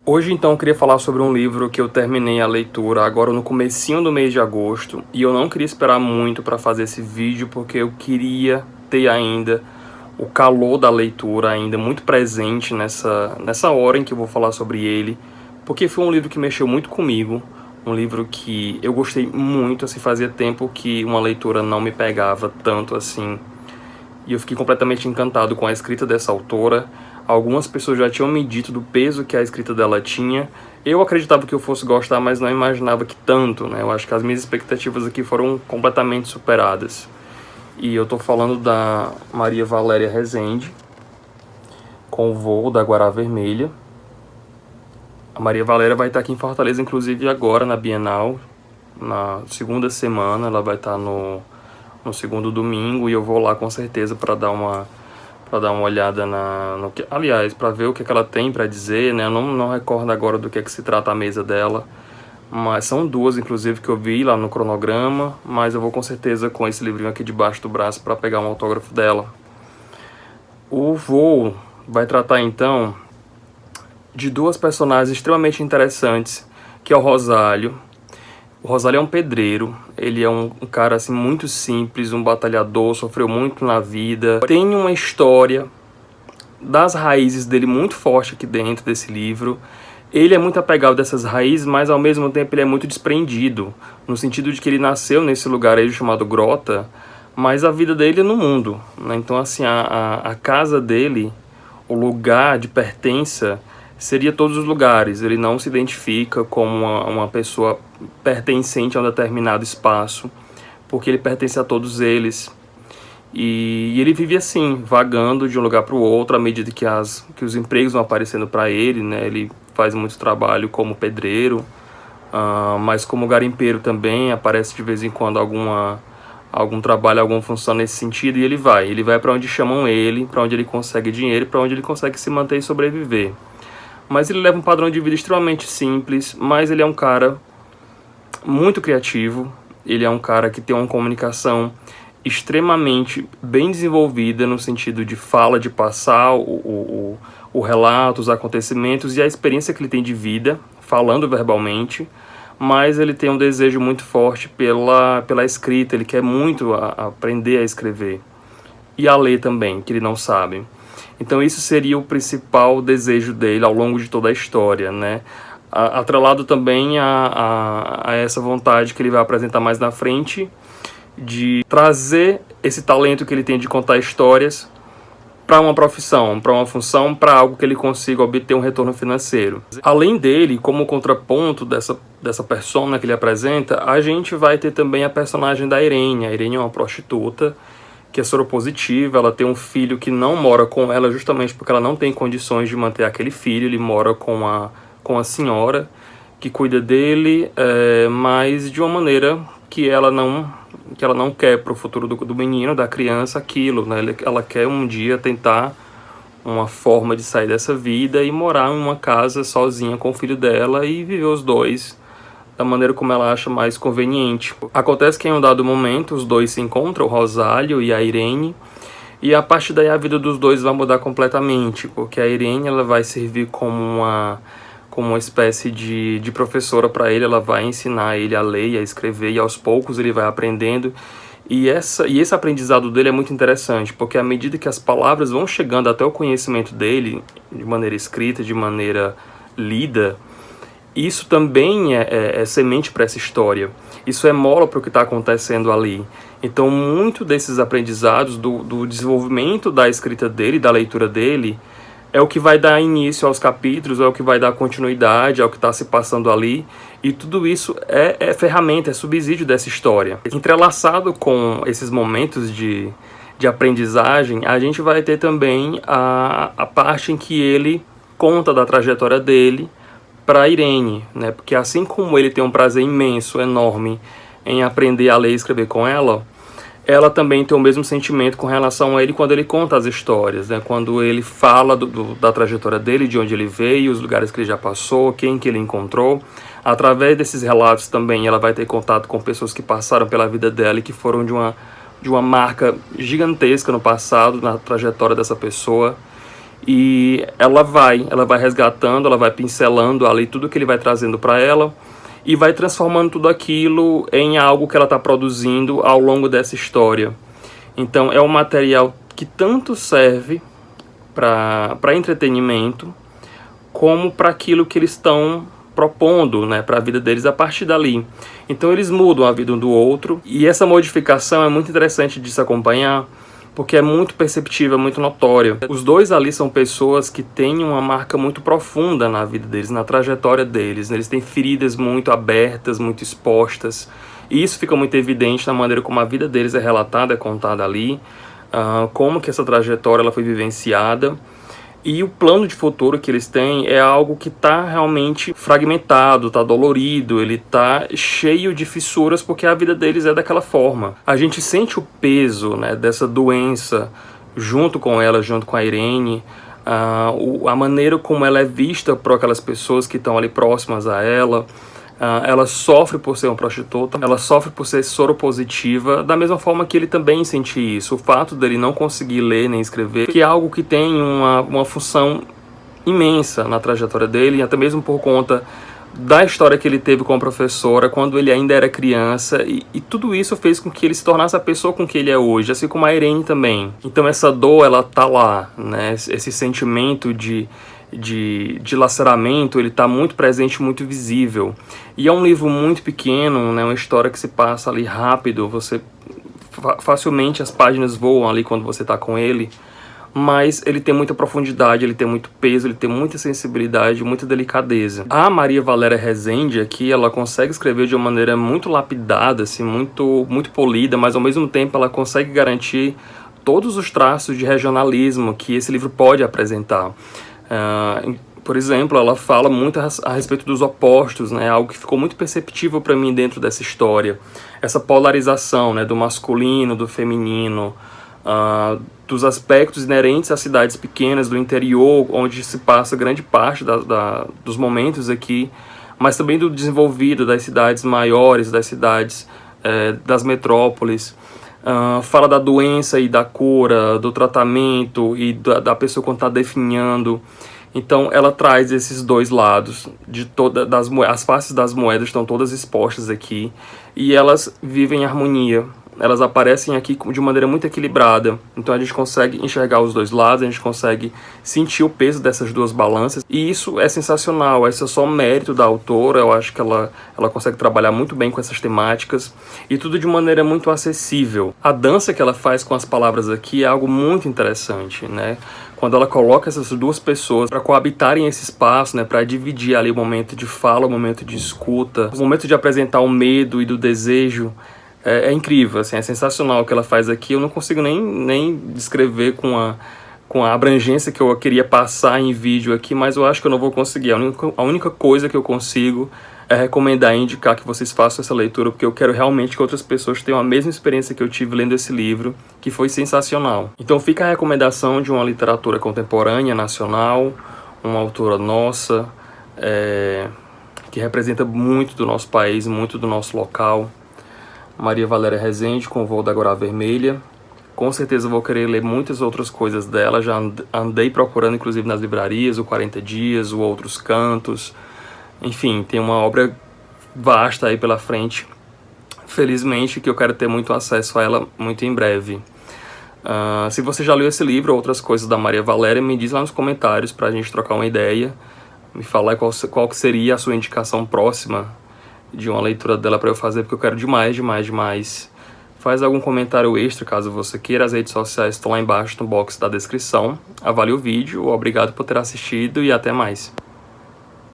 Hoje, então, eu queria falar sobre um livro que eu terminei a leitura agora no comecinho do mês de agosto, e eu não queria esperar muito para fazer esse vídeo, porque eu queria ter ainda o calor da leitura ainda muito presente nessa hora em que eu vou falar sobre ele, porque foi um livro que mexeu muito comigo, um livro que eu gostei muito, assim, fazia tempo que uma leitura não me pegava tanto assim, e eu fiquei completamente encantado com a escrita dessa autora. Algumas pessoas já tinham me dito do peso que a escrita dela tinha. Eu acreditava que eu fosse gostar, mas não imaginava que tanto, né? Eu acho que as minhas expectativas aqui foram completamente superadas. E eu tô falando da Maria Valéria Rezende, com o Voo da Guará Vermelha. A Maria Valéria vai estar aqui em Fortaleza, inclusive agora na Bienal, na segunda semana. Ela vai estar no segundo domingo, e eu vou lá com certeza para dar uma olhada no que, aliás, para ver o que ela tem para dizer, né? Eu não recordo agora do que é que se trata a mesa dela, mas são duas, inclusive, que eu vi lá no cronograma, mas eu vou com certeza com esse livrinho aqui debaixo do braço para pegar um autógrafo dela. O Voo vai tratar, então, de duas personagens extremamente interessantes, que é o Rosário. O Rosário é um pedreiro, ele é um cara assim muito simples, um batalhador, sofreu muito na vida. Tem uma história das raízes dele muito forte aqui dentro desse livro. Ele é muito apegado dessas raízes, mas ao mesmo tempo ele é muito desprendido, no sentido de que ele nasceu nesse lugar aí chamado Grota, mas a vida dele é no mundo, né? Então assim, a casa dele, o lugar de pertença, seria todos os lugares. Ele não se identifica como uma pessoa pertencente a um determinado espaço, porque ele pertence a todos eles. E ele vive assim, vagando de um lugar para o outro, à medida que os empregos vão aparecendo para ele, né? Ele faz muito trabalho como pedreiro, mas como garimpeiro também, aparece de vez em quando algum trabalho, alguma função nesse sentido, e ele vai para onde chamam ele, para onde ele consegue dinheiro, para onde ele consegue se manter e sobreviver. Mas ele leva um padrão de vida extremamente simples, mas ele é um cara muito criativo, ele é um cara que tem uma comunicação extremamente bem desenvolvida no sentido de fala, de passar o relato, os acontecimentos e a experiência que ele tem de vida, falando verbalmente, mas ele tem um desejo muito forte pela escrita, ele quer muito aprender a escrever e a ler também, que ele não sabe. Então isso seria o principal desejo dele ao longo de toda a história, né? Atrelado também a essa vontade que ele vai apresentar mais na frente de trazer esse talento que ele tem de contar histórias para uma profissão, para uma função, para algo que ele consiga obter um retorno financeiro. Além dele, como contraponto dessa persona que ele apresenta, a gente vai ter também a personagem da Irene. A Irene é uma prostituta que é soropositiva, ela tem um filho que não mora com ela justamente porque ela não tem condições de manter aquele filho. Ele mora com a senhora que cuida dele, mas de uma maneira que ela não quer para o futuro do menino, da criança, aquilo, né? Ela quer um dia tentar uma forma de sair dessa vida e morar em uma casa sozinha com o filho dela e viver os dois da maneira como ela acha mais conveniente. Acontece que em um dado momento os dois se encontram, o Rosário e a Irene, e a partir daí a vida dos dois vai mudar completamente, porque a Irene ela vai servir como uma espécie de professora para ele. Ela vai ensinar ele a ler e a escrever, e aos poucos ele vai aprendendo. E esse aprendizado dele é muito interessante, porque à medida que as palavras vão chegando até o conhecimento dele, de maneira escrita, de maneira lida, isso também é semente para essa história. Isso é mola para o que está acontecendo ali. Então, muito desses aprendizados, do desenvolvimento da escrita dele, da leitura dele, é o que vai dar início aos capítulos, é o que vai dar continuidade ao que está se passando ali. E tudo isso é ferramenta, é subsídio dessa história. Entrelaçado com esses momentos de aprendizagem, a gente vai ter também a parte em que ele conta da trajetória dele para a Irene, né? Porque assim como ele tem um prazer imenso, enorme, em aprender a ler e escrever com ela também tem o mesmo sentimento com relação a ele quando ele conta as histórias, né? Quando ele fala da trajetória dele, de onde ele veio, os lugares que ele já passou, quem que ele encontrou. Através desses relatos também ela vai ter contato com pessoas que passaram pela vida dela e que foram de uma marca gigantesca no passado, na trajetória dessa pessoa. e ela vai resgatando, ela vai pincelando ali tudo que ele vai trazendo para ela e vai transformando tudo aquilo em algo que ela está produzindo ao longo dessa história. Então é um material que tanto serve para entretenimento, como para aquilo que eles estão propondo, né, para a vida deles a partir dali. Então eles mudam a vida um do outro, e essa modificação é muito interessante de se acompanhar, porque é muito perceptível, é muito notória. Os dois ali são pessoas que têm uma marca muito profunda na vida deles, na trajetória deles. Eles têm feridas muito abertas, muito expostas, e isso fica muito evidente na maneira como a vida deles é relatada, é contada ali, como que essa trajetória ela foi vivenciada. E o plano de futuro que eles têm é algo que está realmente fragmentado, está dolorido, ele está cheio de fissuras, porque a vida deles é daquela forma. A gente sente o peso, né, dessa doença junto com ela, junto com a Irene, a maneira como ela é vista por aquelas pessoas que estão ali próximas a ela. Ela sofre por ser uma prostituta, ela sofre por ser soropositiva, da mesma forma que ele também sente isso. O fato dele não conseguir ler nem escrever, que é algo que tem uma função imensa na trajetória dele, até mesmo por conta da história que ele teve com a professora quando ele ainda era criança, e tudo isso fez com que ele se tornasse a pessoa com que ele é hoje, assim como a Irene também. Então essa dor, ela tá lá, né? Esse sentimento de laceramento, ele está muito presente, muito visível. E é um livro muito pequeno, né, uma história que se passa ali rápido, você facilmente as páginas voam ali quando você está com ele, mas ele tem muita profundidade, ele tem muito peso, ele tem muita sensibilidade, muita delicadeza. A Maria Valéria Rezende aqui, ela consegue escrever de uma maneira muito lapidada, assim, muito polida, mas ao mesmo tempo ela consegue garantir todos os traços de regionalismo que esse livro pode apresentar. Por exemplo, ela fala muito a respeito dos opostos, né? Algo que ficou muito perceptível para mim dentro dessa história. Essa polarização, né? Do masculino, do feminino, dos aspectos inerentes às cidades pequenas, do interior, onde se passa grande parte dos momentos aqui, mas também do desenvolvido, das cidades maiores, das cidades, das metrópoles. Fala da doença e da cura, do tratamento e da pessoa quando está definhando. Então ela traz esses dois lados, as faces das moedas estão todas expostas aqui, e elas vivem em harmonia. Elas aparecem aqui de maneira muito equilibrada, então a gente consegue enxergar os dois lados, a gente consegue sentir o peso dessas duas balanças, e isso é sensacional. Esse é só mérito da autora. Eu acho que ela consegue trabalhar muito bem com essas temáticas, e tudo de maneira muito acessível. A dança que ela faz com as palavras aqui é algo muito interessante, né? Quando ela coloca essas duas pessoas para coabitarem esse espaço, né, para dividir ali o momento de fala, o momento de escuta, o momento de apresentar o medo e do desejo, é incrível, assim, é sensacional o que ela faz aqui. Eu não consigo nem descrever com a abrangência que eu queria passar em vídeo aqui, mas eu acho que eu não vou conseguir. A única coisa que eu consigo é recomendar e indicar que vocês façam essa leitura, porque eu quero realmente que outras pessoas tenham a mesma experiência que eu tive lendo esse livro, que foi sensacional. Então fica a recomendação de uma literatura contemporânea, nacional, uma autora nossa, que representa muito do nosso país, muito do nosso local. Maria Valéria Rezende, com O Voo da Agora Vermelha. Com certeza vou querer ler muitas outras coisas dela, já andei procurando inclusive nas livrarias, o 40 Dias, o Outros Cantos. Enfim, tem uma obra vasta aí pela frente, felizmente, que eu quero ter muito acesso a ela muito em breve. Se você já leu esse livro ou outras coisas da Maria Valéria, me diz lá nos comentários pra gente trocar uma ideia, me falar qual que seria a sua indicação próxima de uma leitura dela para eu fazer, porque eu quero demais. Faz algum comentário extra caso você queira. As redes sociais estão lá embaixo no box da descrição. Avalie o vídeo, obrigado por ter assistido e até mais.